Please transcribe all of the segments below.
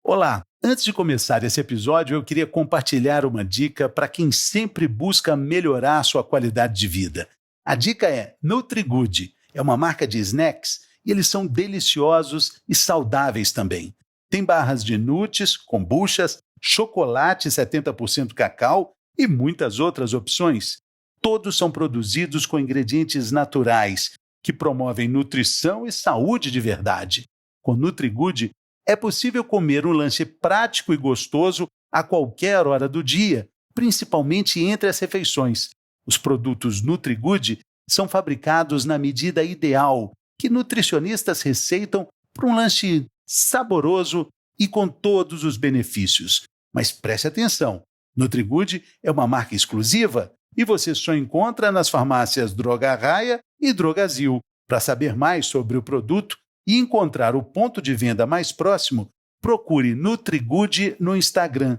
Olá! Antes de começar esse episódio, eu queria compartilhar uma dica para quem sempre busca melhorar a sua qualidade de vida. A dica é NutriGood. É uma marca de snacks e eles são deliciosos e saudáveis também. Tem barras de nuts, kombuchas, chocolate 70% cacau e muitas outras opções. Todos são produzidos com ingredientes naturais, que promovem nutrição e saúde de verdade. Com NutriGood, é possível comer um lanche prático e gostoso a qualquer hora do dia, principalmente entre as refeições. Os produtos NutriGood são fabricados na medida ideal que nutricionistas receitam para um lanche saboroso e com todos os benefícios. Mas preste atenção, NutriGood é uma marca exclusiva e você só encontra nas farmácias Droga Raia e Drogazil. Para saber mais sobre o produto e encontrar o ponto de venda mais próximo, procure NutriGood no Instagram,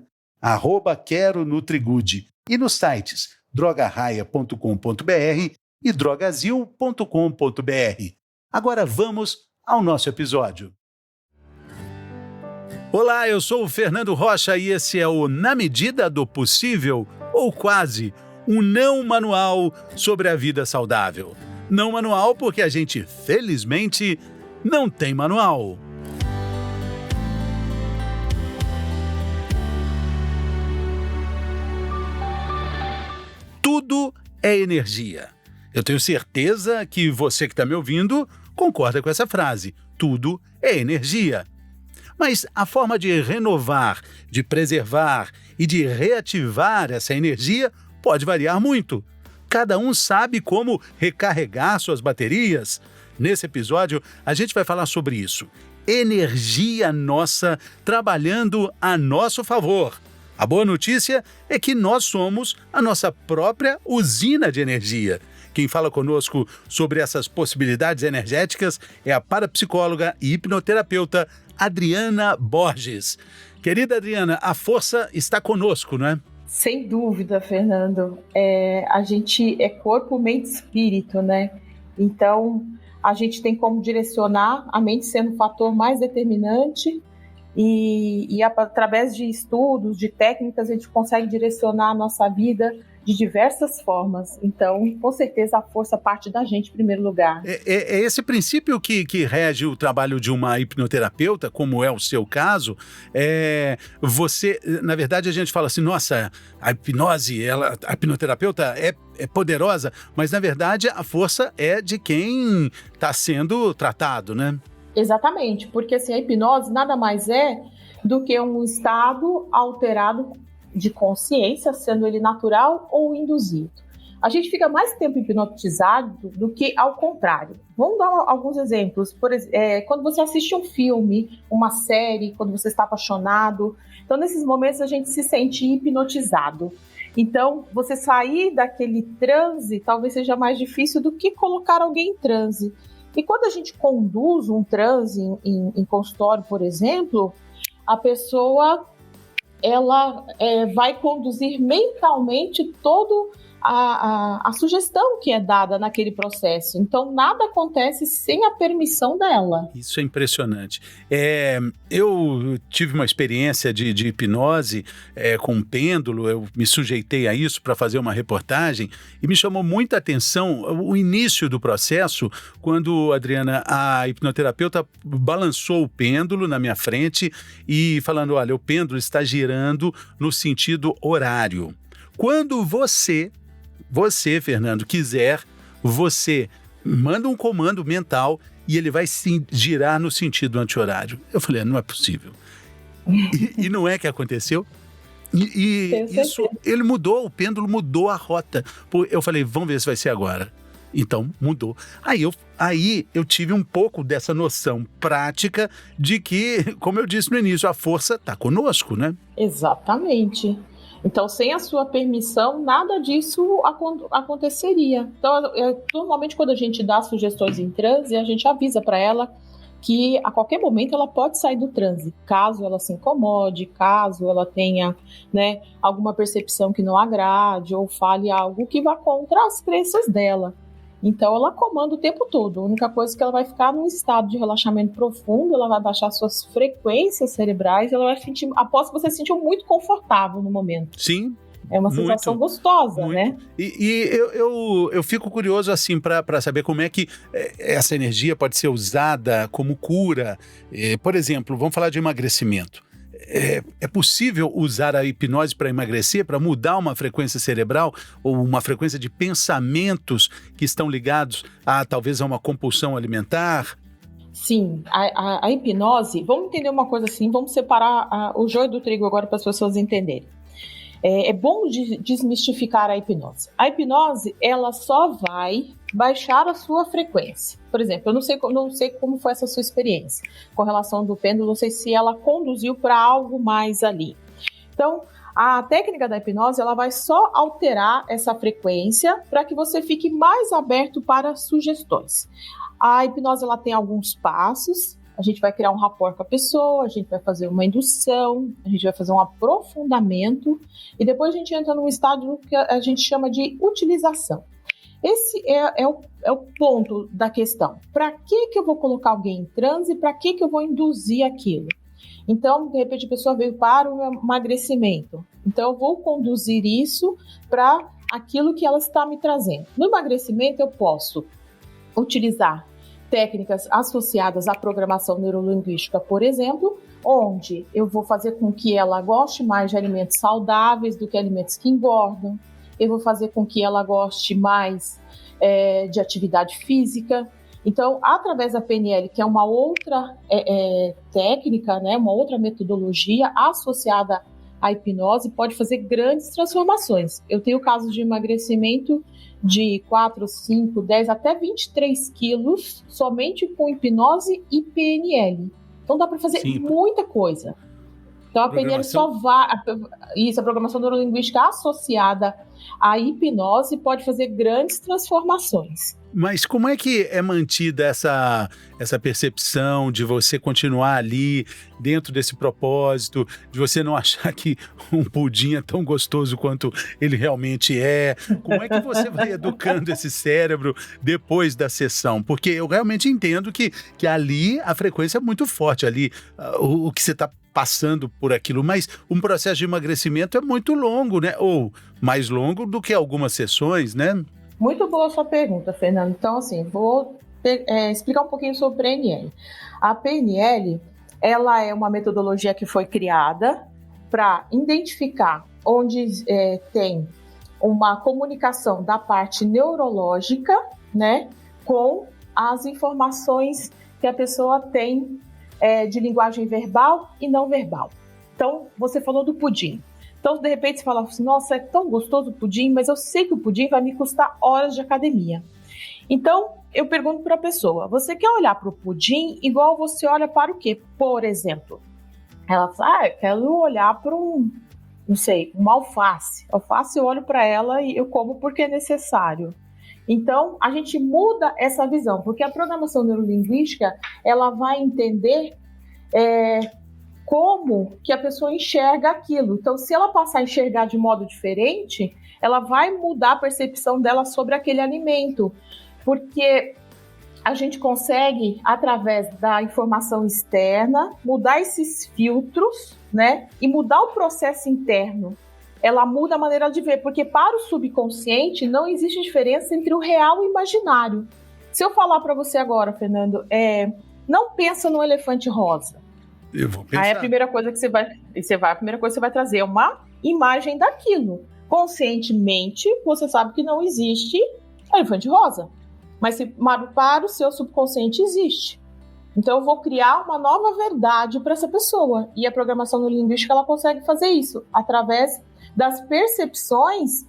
@quero-nutrigood, e nos sites drogarraia.com.br e drogazil.com.br. Agora vamos ao nosso episódio. Olá, eu sou o Fernando Rocha e esse é o Na Medida do Possível, ou quase, um não manual sobre a vida saudável. Não manual porque a gente, felizmente, não tem manual. Tudo é energia. Eu tenho certeza que você que está me ouvindo concorda com essa frase. Tudo é energia. Mas a forma de renovar, de preservar e de reativar essa energia pode variar muito. Cada um sabe como recarregar suas baterias. Nesse episódio, a gente vai falar sobre isso. Energia nossa trabalhando a nosso favor. A boa notícia é que nós somos a nossa própria usina de energia. Quem fala conosco sobre essas possibilidades energéticas é a parapsicóloga e hipnoterapeuta Adriana Borges. Querida Adriana, a força está conosco, não é? Sem dúvida, Fernando. A gente é corpo, mente e espírito, né? Então, a gente tem como direcionar, a mente sendo o fator mais determinante, e através de estudos, de técnicas, a gente consegue direcionar a nossa vida de diversas formas. Então, com certeza, a força parte da gente em primeiro lugar. É esse princípio que rege o trabalho de uma hipnoterapeuta, como é o seu caso. Você, na verdade, a gente fala assim, nossa, a hipnose, a hipnoterapeuta é poderosa, mas, na verdade, a força é de quem está sendo tratado, né? Exatamente, porque assim, a hipnose nada mais é do que um estado alterado de consciência, sendo ele natural ou induzido. A gente fica mais tempo hipnotizado do que ao contrário. Vamos dar alguns exemplos. Por exemplo, quando você assiste um filme, uma série, quando você está apaixonado. Então, nesses momentos, a gente se sente hipnotizado. Então, você sair daquele transe talvez seja mais difícil do que colocar alguém em transe. E quando a gente conduz um transe em consultório, por exemplo, a pessoa ela vai conduzir mentalmente todo a sugestão que é dada naquele processo. Então, nada acontece sem a permissão dela. Isso é impressionante. Eu tive uma experiência de hipnose com um pêndulo, eu me sujeitei a isso para fazer uma reportagem e me chamou muita atenção o início do processo, quando, Adriana, a hipnoterapeuta balançou o pêndulo na minha frente e falando, olha, o pêndulo está girando no sentido horário. Quando você, Fernando, quiser, você manda um comando mental e ele vai se girar no sentido anti-horário. Eu falei, não é possível. E não é que aconteceu? E isso, ele mudou, o pêndulo mudou a rota. Eu falei, vamos ver se vai ser agora. Então, mudou. Aí eu tive um pouco dessa noção prática de que, como eu disse no início, a força está conosco, né? Exatamente. Então, sem a sua permissão, nada disso aconteceria. Então, normalmente, quando a gente dá sugestões em transe, a gente avisa para ela que a qualquer momento ela pode sair do transe, caso ela se incomode, caso ela tenha, né, alguma percepção que não agrade ou fale algo que vá contra as crenças dela. Então, ela comanda o tempo todo. A única coisa é que ela vai ficar num estado de relaxamento profundo, ela vai baixar suas frequências cerebrais, ela vai sentir, aposto que você se sentiu muito confortável no momento. Sim. É uma sensação gostosa, muito. Né? E eu fico curioso, assim, para saber como é que essa energia pode ser usada como cura. Por exemplo, vamos falar de emagrecimento. É possível usar a hipnose para emagrecer, para mudar uma frequência cerebral ou uma frequência de pensamentos que estão ligados talvez a uma compulsão alimentar? Sim, a hipnose, vamos entender uma coisa assim, vamos separar o joio do trigo agora para as pessoas entenderem. É bom desmistificar a hipnose. A hipnose, ela só vai baixar a sua frequência. Por exemplo, eu não sei como foi essa sua experiência com relação do pêndulo, não sei se ela conduziu para algo mais ali. Então, a técnica da hipnose, ela vai só alterar essa frequência para que você fique mais aberto para sugestões. A hipnose, ela tem alguns passos. A gente vai criar um rapport com a pessoa, a gente vai fazer uma indução, a gente vai fazer um aprofundamento e depois a gente entra num estágio que a gente chama de utilização. Esse é o ponto da questão. Para que eu vou colocar alguém em transe e para que eu vou induzir aquilo? Então, de repente, a pessoa veio para o emagrecimento. Então, eu vou conduzir isso para aquilo que ela está me trazendo. No emagrecimento, eu posso utilizar técnicas associadas à programação neurolinguística, por exemplo, onde eu vou fazer com que ela goste mais de alimentos saudáveis do que alimentos que engordam, eu vou fazer com que ela goste mais de atividade física. Então, através da PNL, que é uma outra técnica, né, uma outra metodologia associada à hipnose, pode fazer grandes transformações. Eu tenho casos de emagrecimento de 4, 5, 10 até 23 quilos somente com hipnose e PNL. Então dá para fazer muita coisa. Então a PNL só vai... Isso, a programação neurolinguística associada à hipnose pode fazer grandes transformações. Mas como é que é mantida essa percepção de você continuar ali dentro desse propósito, de você não achar que um pudim é tão gostoso quanto ele realmente é? Como é que você vai educando esse cérebro depois da sessão? Porque eu realmente entendo que ali a frequência é muito forte, ali o que você está passando por aquilo, mas um processo de emagrecimento é muito longo, né? Ou mais longo do que algumas sessões, né? Muito boa a sua pergunta, Fernando. Então, assim, vou explicar um pouquinho sobre PNL. A PNL, ela é uma metodologia que foi criada para identificar onde tem uma comunicação da parte neurológica, né, com as informações que a pessoa tem de linguagem verbal e não verbal. Então, você falou do pudim. Então, de repente, você fala assim, nossa, é tão gostoso o pudim, mas eu sei que o pudim vai me custar horas de academia. Então, eu pergunto para a pessoa, você quer olhar para o pudim igual você olha para o quê? Por exemplo, ela fala, eu quero olhar para uma alface. Alface, eu olho para ela e eu como porque é necessário. Então, a gente muda essa visão, porque a programação neurolinguística, ela vai entender como que a pessoa enxerga aquilo. Então, se ela passar a enxergar de modo diferente, ela vai mudar a percepção dela sobre aquele alimento, porque a gente consegue, através da informação externa, mudar esses filtros, né, e mudar o processo interno. Ela muda a maneira de ver, porque para o subconsciente não existe diferença entre o real e o imaginário. Se eu falar para você agora, Fernando, não pensa no elefante rosa. Eu vou pensar. Aí a primeira coisa que você vai trazer é uma imagem daquilo. Conscientemente, você sabe que não existe elefante rosa. Mas para o seu subconsciente existe. Então eu vou criar uma nova verdade para essa pessoa. E a programação neurolinguística, ela consegue fazer isso através das percepções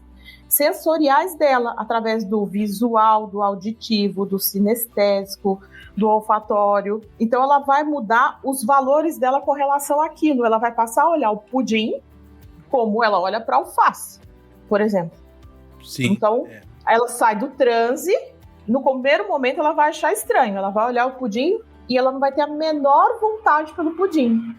sensoriais dela, através do visual, do auditivo, do sinestésico, do olfatório. Então ela vai mudar os valores dela com relação àquilo. Ela vai passar a olhar o pudim como ela olha para a alface, por exemplo. Sim. Então ela sai do transe, no primeiro momento ela vai achar estranho, ela vai olhar o pudim e ela não vai ter a menor vontade pelo pudim.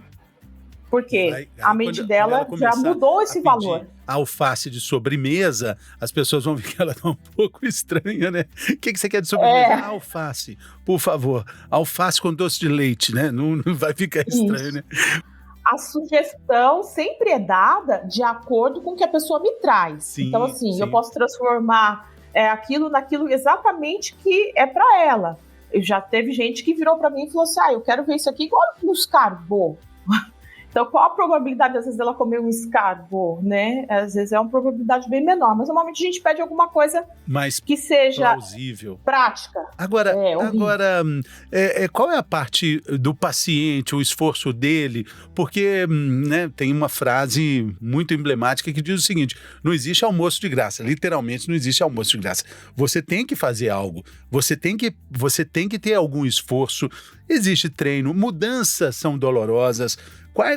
Porque a mente dela já mudou esse valor. A alface de sobremesa, as pessoas vão ver que ela tá um pouco estranha, né? O que você quer de sobremesa? Alface, por favor. Alface com doce de leite, né? Não vai ficar estranho, né? A sugestão sempre é dada de acordo com o que a pessoa me traz. Sim, então, assim, eu posso transformar aquilo naquilo exatamente que é para ela. Já teve gente que virou para mim e falou assim, eu quero ver isso aqui igual no escargot. Então, qual a probabilidade, às vezes, dela comer um escargot, né? Às vezes é uma probabilidade bem menor, mas normalmente a gente pede alguma coisa mais que seja plausível, prática. Agora, qual é a parte do paciente, o esforço dele? Porque né, tem uma frase muito emblemática que diz o seguinte, não existe almoço de graça, literalmente não existe almoço de graça. Você tem que fazer algo, você tem que ter algum esforço, existe treino, mudanças são dolorosas.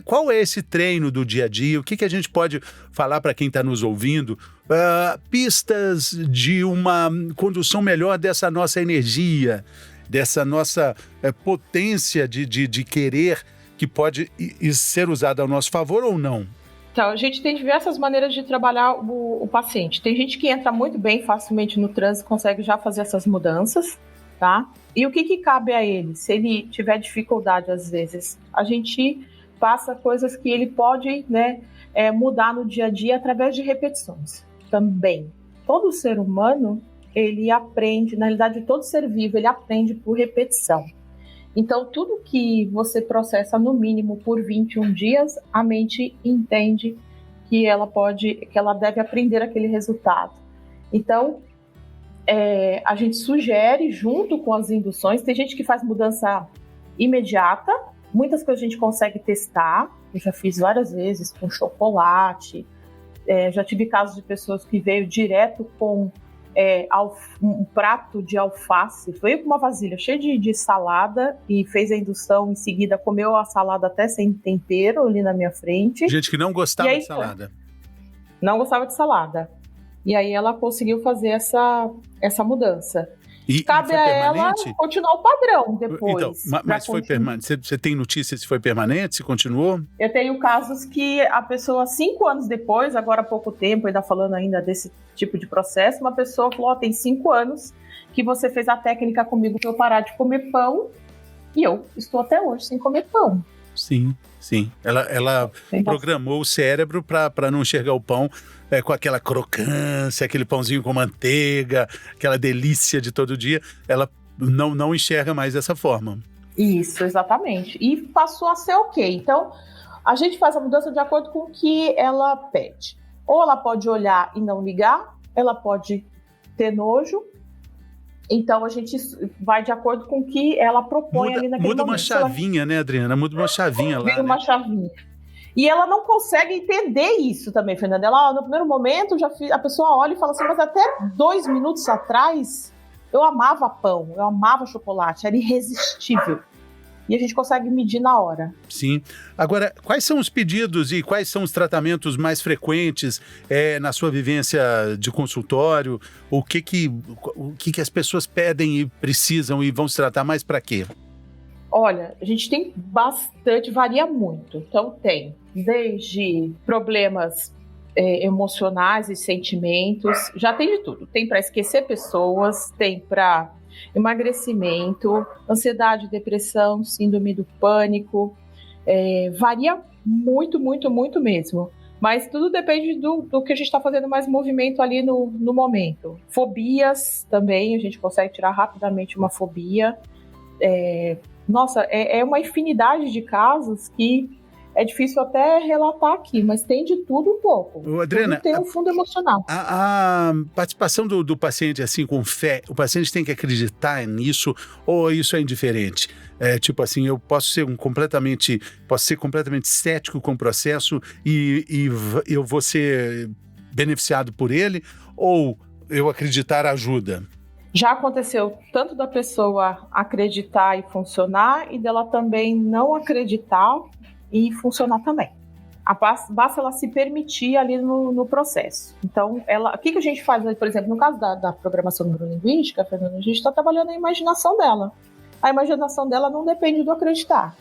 Qual é esse treino do dia a dia? O que a gente pode falar para quem está nos ouvindo? Pistas de uma condução melhor dessa nossa energia, dessa nossa potência de querer que pode ser usada ao nosso favor ou não? Então, a gente tem diversas maneiras de trabalhar o paciente. Tem gente que entra muito bem facilmente no trânsito, consegue já fazer essas mudanças, tá? E o que cabe a ele? Se ele tiver dificuldade, às vezes, a gente passa coisas que ele pode, né, mudar no dia a dia através de repetições também. Todo ser humano, ele aprende, na realidade todo ser vivo, ele aprende por repetição. Então tudo que você processa no mínimo por 21 dias, a mente entende que ela deve aprender aquele resultado. Então a gente sugere junto com as induções, tem gente que faz mudança imediata. Muitas coisas a gente consegue testar, eu já fiz várias vezes com chocolate, já tive casos de pessoas que veio direto com um prato de alface, veio com uma vasilha cheia de salada e fez a indução, em seguida comeu a salada até sem tempero ali na minha frente. Gente que não gostava de salada. Não gostava de salada. E aí ela conseguiu fazer essa mudança. Cabe a ela continuar o padrão depois. Então, mas foi permanente? Você tem notícia se foi permanente, se continuou? Eu tenho casos que a pessoa, 5 anos depois, agora há pouco tempo, ainda falando ainda desse tipo de processo, uma pessoa falou, tem 5 anos que você fez a técnica comigo para eu parar de comer pão e eu estou até hoje sem comer pão. Sim. Ela programou o cérebro para não enxergar o pão com aquela crocância, aquele pãozinho com manteiga, aquela delícia de todo dia. Ela não enxerga mais dessa forma. Isso, exatamente. E passou a ser ok. Então, a gente faz a mudança de acordo com o que ela pede. Ou ela pode olhar e não ligar, ela pode ter nojo. Então, a gente vai de acordo com o que ela propõe ali naquele momento. Muda uma chavinha, né, Adriana? Muda uma chavinha lá. Muda uma chavinha. E ela não consegue entender isso também, Fernanda. Ela, no primeiro momento, a pessoa olha e fala assim, mas até 2 minutos atrás, eu amava pão, eu amava chocolate, era irresistível. E a gente consegue medir na hora. Sim. Agora, quais são os pedidos e quais são os tratamentos mais frequentes na sua vivência de consultório? O que as pessoas pedem e precisam e vão se tratar mais para quê? Olha, a gente tem bastante, varia muito. Então tem desde problemas emocionais e sentimentos, já tem de tudo. Tem para esquecer pessoas, tem para emagrecimento, ansiedade, depressão, síndrome do pânico, varia muito, muito, muito mesmo. Mas tudo depende do que a gente está fazendo mais movimento ali no momento. Fobias também, a gente consegue tirar rapidamente uma fobia. Nossa, é uma infinidade de casos que é difícil até relatar aqui, mas tem de tudo um pouco. Adriana, tudo tem um fundo emocional. A participação do paciente assim com fé, o paciente tem que acreditar nisso ou isso é indiferente? Tipo assim, eu posso ser completamente cético com o processo e eu vou ser beneficiado por ele ou eu acreditar ajuda? Já aconteceu tanto da pessoa acreditar e funcionar e dela também não acreditar e funcionar também. Basta ela se permitir ali no processo. Então, o que a gente faz, por exemplo, no caso da programação neurolinguística, Fernanda, a gente está trabalhando a imaginação dela. A imaginação dela não depende do acreditar.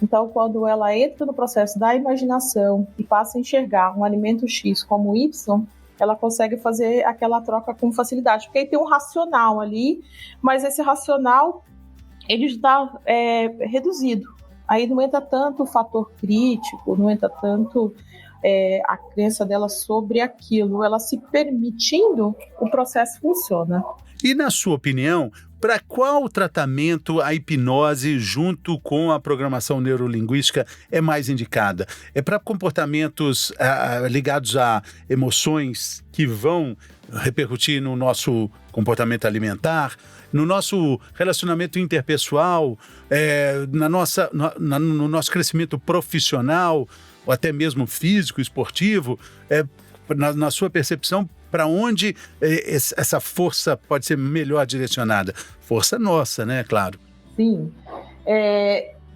Então, quando ela entra no processo da imaginação e passa a enxergar um alimento X como Y, ela consegue fazer aquela troca com facilidade, porque aí tem um racional ali, mas esse racional ele está reduzido. Aí não entra tanto o fator crítico, não entra tanto a crença dela sobre aquilo. Ela se permitindo, o processo funciona. E, na sua opinião, para qual tratamento a hipnose junto com a programação neurolinguística é mais indicada? É para comportamentos ligados a emoções que vão repercutir no nosso comportamento alimentar, no nosso relacionamento interpessoal, no nosso crescimento profissional, ou até mesmo físico, esportivo? Na sua percepção, para onde essa força pode ser melhor direcionada? Força nossa, né? Claro. Sim.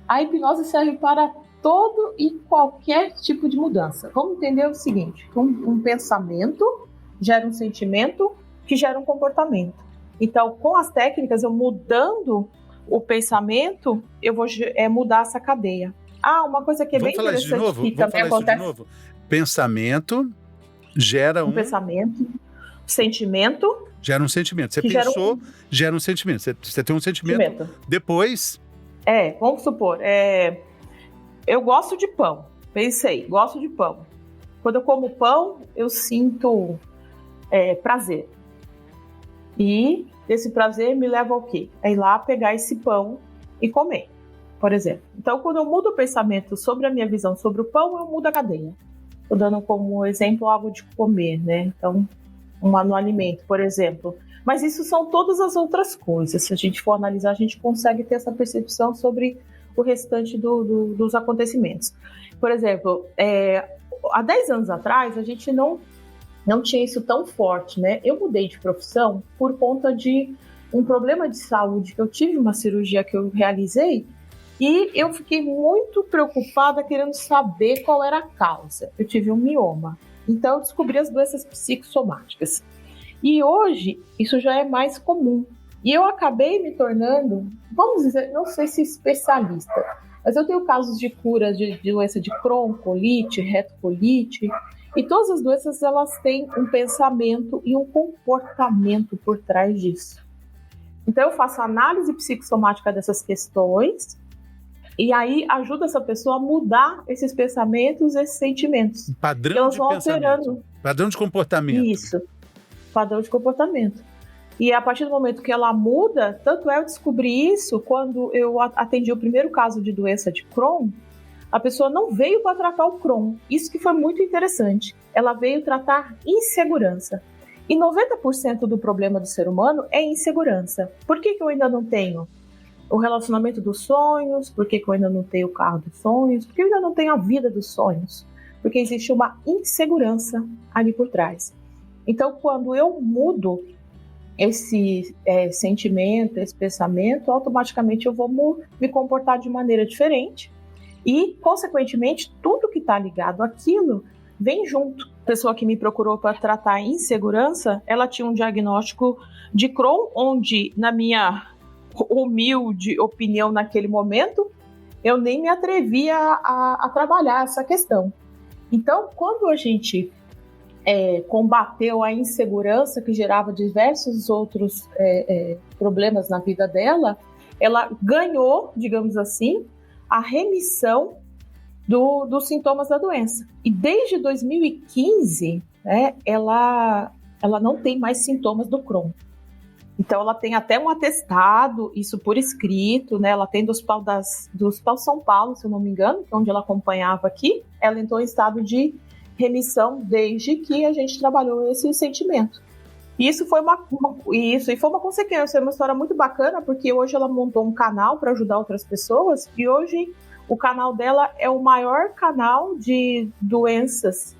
A hipnose serve para todo e qualquer tipo de mudança. Vamos entender o seguinte: um pensamento gera um sentimento que gera um comportamento. Então, com as técnicas, eu mudando o pensamento, eu vou mudar essa cadeia. Uma coisa que é bem interessante que também acontece. Pensamento gera um pensamento, sentimento. Gera um sentimento. Você pensou, gera um sentimento. Você tem um sentimento. Depois. Vamos supor, eu gosto de pão. Pensei, gosto de pão. Quando eu como pão, eu sinto prazer. E esse prazer me leva ao quê? É ir lá pegar esse pão e comer, por exemplo. Então, quando eu mudo o pensamento sobre a minha visão sobre o pão, eu mudo a cadeia. Estou dando como exemplo algo de comer, né? Então, no alimento, por exemplo. Mas isso são todas as outras coisas. Se a gente for analisar, a gente consegue ter essa percepção sobre o restante dos acontecimentos. Por exemplo, há 10 anos atrás, a gente não tinha isso tão forte, né? Eu mudei de profissão por conta de um problema de saúde, que eu tive uma cirurgia que eu realizei, e eu fiquei muito preocupada querendo saber qual era a causa. Eu tive um mioma. Então, eu descobri as doenças psicossomáticas. E hoje, isso já é mais comum. E eu acabei me tornando, vamos dizer, não sei se especialista, mas eu tenho casos de cura de doença de Crohn, colite, retocolite, e todas as doenças, elas têm um pensamento e um comportamento por trás disso. Então, eu faço análise psicossomática dessas questões, e aí ajuda essa pessoa a mudar esses pensamentos, esses sentimentos. Padrão de pensamento. Alterando. Padrão de comportamento. Isso, padrão de comportamento. E a partir do momento que ela muda, tanto eu descobri isso quando eu atendi o primeiro caso de doença de Crohn, a pessoa não veio para tratar o Crohn. Isso que foi muito interessante. Ela veio tratar insegurança. E 90% do problema do ser humano é insegurança. Por que eu ainda não tenho o relacionamento dos sonhos? Por que eu ainda não tenho o carro dos sonhos? Por que eu ainda não tenho a vida dos sonhos? Porque existe uma insegurança ali por trás. Então, quando eu mudo esse sentimento, esse pensamento, automaticamente eu vou me comportar de maneira diferente e, consequentemente, tudo que está ligado àquilo vem junto. A pessoa que me procurou para tratar a insegurança, ela tinha um diagnóstico de Crohn, onde, na minha humilde opinião naquele momento, eu nem me atrevia a trabalhar essa questão. Então, quando a gente combateu a insegurança que gerava diversos outros problemas na vida dela, ela ganhou, digamos assim, a remissão dos sintomas da doença. E desde 2015, ela não tem mais sintomas do Crohn. Então, ela tem até um atestado, isso por escrito, né? Ela tem do Hospital São Paulo, se eu não me engano, onde ela acompanhava aqui. Ela entrou em estado de remissão desde que a gente trabalhou esse sentimento. E isso foi uma consequência, uma história muito bacana, porque hoje ela montou um canal para ajudar outras pessoas, e hoje o canal dela é o maior canal de doenças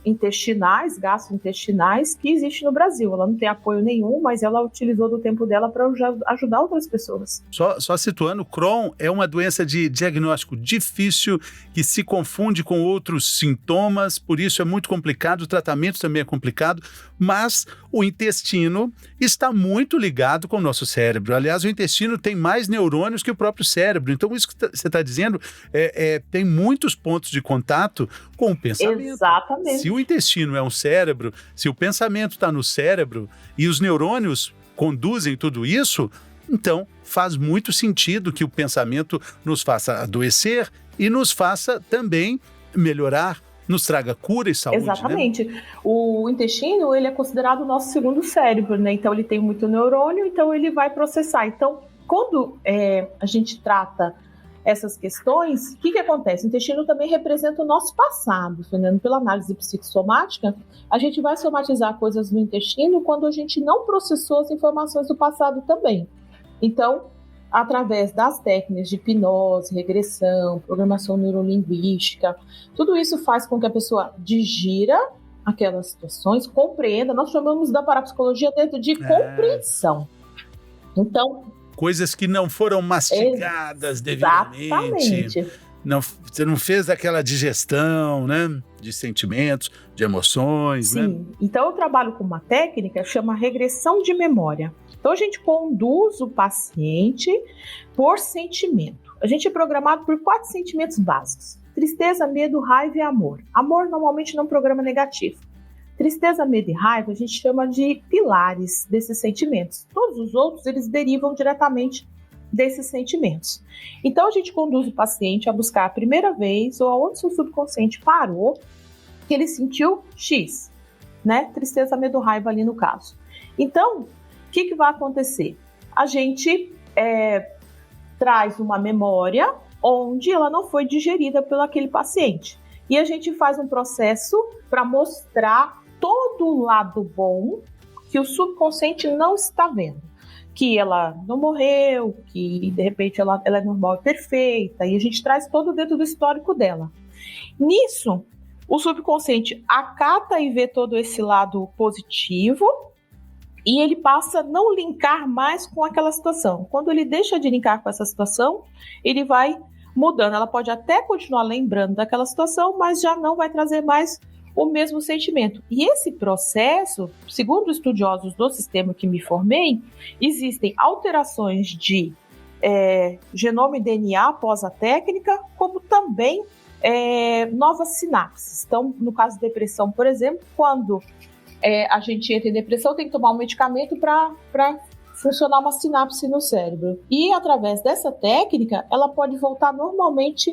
intestinais, gastrointestinais, que existe no Brasil. Ela não tem apoio nenhum, mas ela utilizou do tempo dela para ajudar outras pessoas. Só situando, Crohn é uma doença de diagnóstico difícil, que se confunde com outros sintomas, por isso é muito complicado, o tratamento também é complicado, mas o intestino está muito ligado com o nosso cérebro. Aliás, o intestino tem mais neurônios que o próprio cérebro, então isso que você está dizendo tem muitos pontos de contato com o pensamento. Exatamente. Se o intestino é um cérebro, se o pensamento está no cérebro e os neurônios conduzem tudo isso, então faz muito sentido que o pensamento nos faça adoecer e nos faça também melhorar, nos traga cura e saúde. Exatamente. Né? O intestino, ele é considerado o nosso segundo cérebro, né? Então ele tem muito neurônio, então ele vai processar. Então, quando a gente trata essas questões, o que acontece? O intestino também representa o nosso passado, Fernando. Pela análise psicossomática, a gente vai somatizar coisas no intestino quando a gente não processou as informações do passado também. Então, através das técnicas de hipnose, regressão, programação neurolinguística, tudo isso faz com que a pessoa digira aquelas situações, compreenda. Nós chamamos da parapsicologia dentro de compreensão. Então, coisas que não foram mastigadas devidamente. Você não fez aquela digestão, né? De sentimentos, de emoções. Sim. Né? Então eu trabalho com uma técnica que chama regressão de memória. Então a gente conduz o paciente por sentimento. A gente é programado por 4 sentimentos básicos: tristeza, medo, raiva e amor. Amor normalmente não é um programa negativo. Tristeza, medo e raiva a gente chama de pilares desses sentimentos. Todos os outros, eles derivam diretamente desses sentimentos. Então, a gente conduz o paciente a buscar a primeira vez ou aonde seu subconsciente parou, que ele sentiu X, né? Tristeza, medo, raiva ali no caso. Então, o que vai acontecer? A gente traz uma memória onde ela não foi digerida pelo aquele paciente. E a gente faz um processo para mostrar todo o lado bom que o subconsciente não está vendo. Que ela não morreu, que de repente ela é normal e perfeita, e a gente traz todo dentro do histórico dela. Nisso, o subconsciente acata e vê todo esse lado positivo, e ele passa a não linkar mais com aquela situação. Quando ele deixa de linkar com essa situação, ele vai mudando. Ela pode até continuar lembrando daquela situação, mas já não vai trazer mais o mesmo sentimento. E esse processo, segundo estudiosos do sistema que me formei, existem alterações de genoma e DNA após a técnica, como também novas sinapses. Então, no caso de depressão, por exemplo, quando a gente entra em depressão, tem que tomar um medicamento para funcionar uma sinapse no cérebro. E através dessa técnica, ela pode voltar normalmente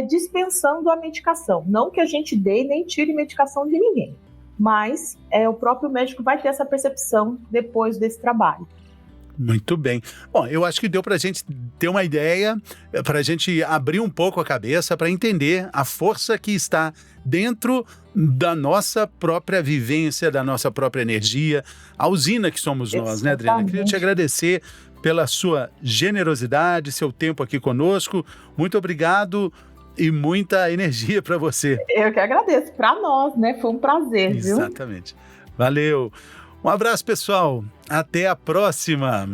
dispensando a medicação. Não que a gente dê nem tire medicação de ninguém, mas o próprio médico vai ter essa percepção depois desse trabalho. Muito bem. Bom, eu acho que deu para a gente ter uma ideia, para a gente abrir um pouco a cabeça, para entender a força que está dentro da nossa própria vivência, da nossa própria energia, a usina que somos nós, né, Adriana? Queria te agradecer pela sua generosidade, seu tempo aqui conosco. Muito obrigado e muita energia para você. Eu que agradeço. Para nós, né? Foi um prazer, viu? Exatamente. Valeu. Um abraço, pessoal. Até a próxima.